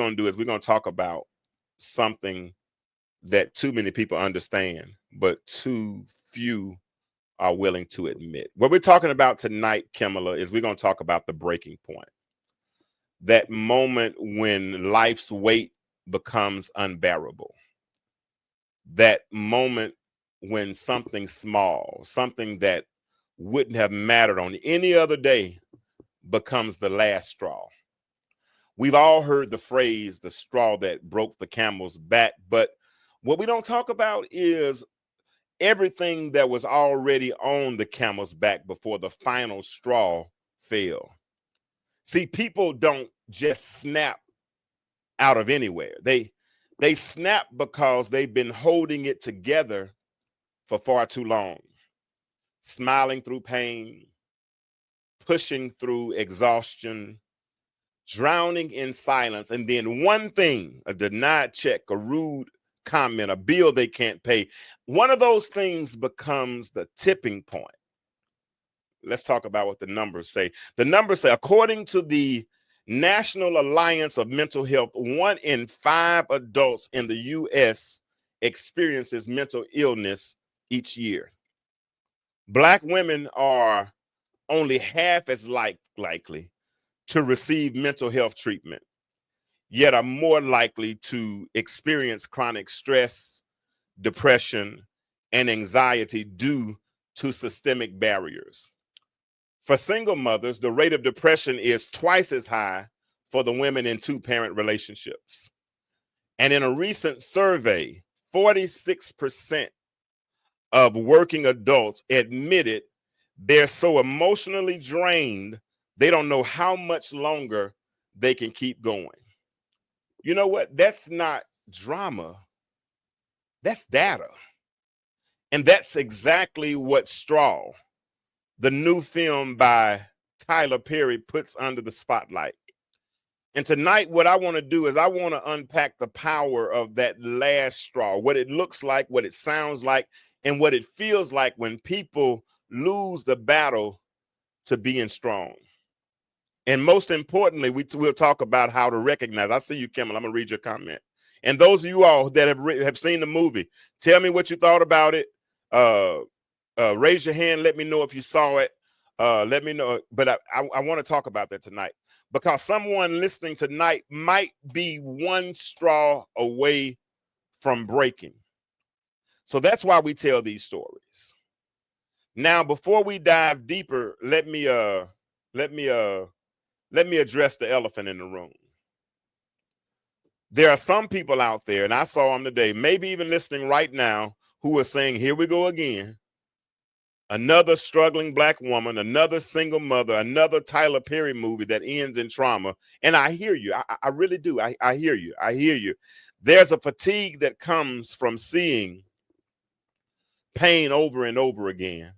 going to do is we're going to talk about something that too many people understand, but too few are willing to admit. What we're talking about tonight, Kimala, is we're going to talk about the breaking point. That moment when life's weight becomes unbearable. That moment when something small, something that wouldn't have mattered on any other day, becomes the last straw. We've all heard the phrase, the straw that broke the camel's back, but what we don't talk about is everything that was already on the camel's back before the final straw fell. See, people don't just snap out of anywhere. They snap because they've been holding it together for far too long, smiling through pain, pushing through exhaustion, drowning in silence, and then one thing, a denied check, a rude comment, a bill they can't pay, one of those things becomes the tipping point. Let's talk about what the numbers say. The numbers say, according to the National Alliance of Mental Health, 1 in 5 adults in the U.S. experiences mental illness each year. Black women are only half as likely to receive mental health treatment, yet are more likely to experience chronic stress, depression, and anxiety due to systemic barriers. For single mothers, the rate of depression is twice as high for the women in two-parent relationships. And in a recent survey, 46% of working adults admitted they're so emotionally drained, they don't know how much longer they can keep going. You know what? That's not drama. That's data. And that's exactly what Straw, the new film by Tyler Perry, puts under the spotlight. And tonight, what I want to do is I want to unpack the power of that last straw, what it looks like, what it sounds like, and what it feels like when people lose the battle to being strong. And most importantly, we'll talk about how to recognize. I see you, Kimmel. I'm going to read your comment. And those of you all that have seen the movie, tell me what you thought about it. Raise your hand. Let me know if you saw it. Let me know. But I want to talk about that tonight, because someone listening tonight might be one straw away from breaking. So that's why we tell these stories. Now, before we dive deeper, let me address the elephant in the room. There are some people out there, and I saw them today, maybe even listening right now, who are saying, here we go again. Another struggling Black woman, another single mother, another Tyler Perry movie that ends in trauma. And I hear you. I really do. I hear you. I hear you. There's a fatigue that comes from seeing pain over and over again,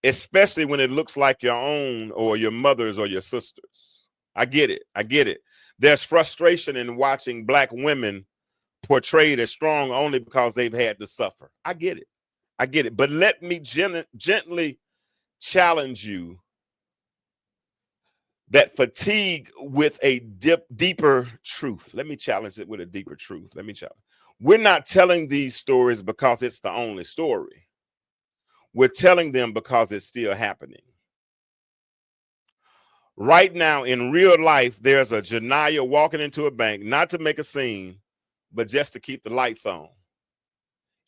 especially when it looks like your own or your mother's or your sister's. I get it. I get it. There's frustration in watching Black women portrayed as strong only because they've had to suffer. I get it. I get it. But let me gently challenge you that fatigue with a deeper truth. Let me challenge it with a deeper truth. Let me challenge. We're not telling these stories because it's the only story. We're telling them because it's still happening. Right now, in real life, there's a Janiyah walking into a bank, not to make a scene, but just to keep the lights on.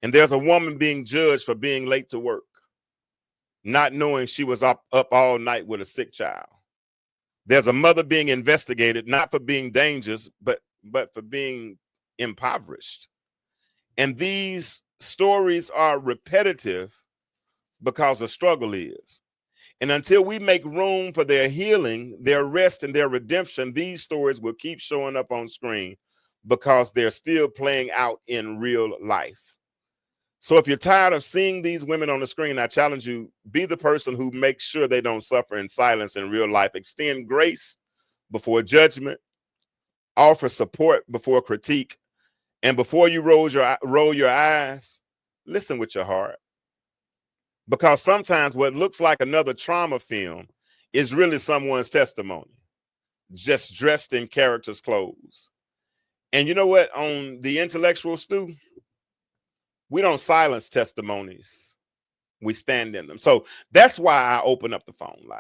And there's a woman being judged for being late to work, not knowing she was up all night with a sick child. There's a mother being investigated, not for being dangerous, but for being impoverished. And these stories are repetitive because the struggle is. And until we make room for their healing, their rest, and their redemption, these stories will keep showing up on screen because they're still playing out in real life. So if you're tired of seeing these women on the screen, I challenge you, be the person who makes sure they don't suffer in silence in real life. Extend grace before judgment, offer support before critique, and before you roll your eyes, listen with your heart. Because sometimes what looks like another trauma film is really someone's testimony, just dressed in character's clothes. And you know what? On the intellectual stew, we don't silence testimonies. We stand in them. So that's why I open up the phone line.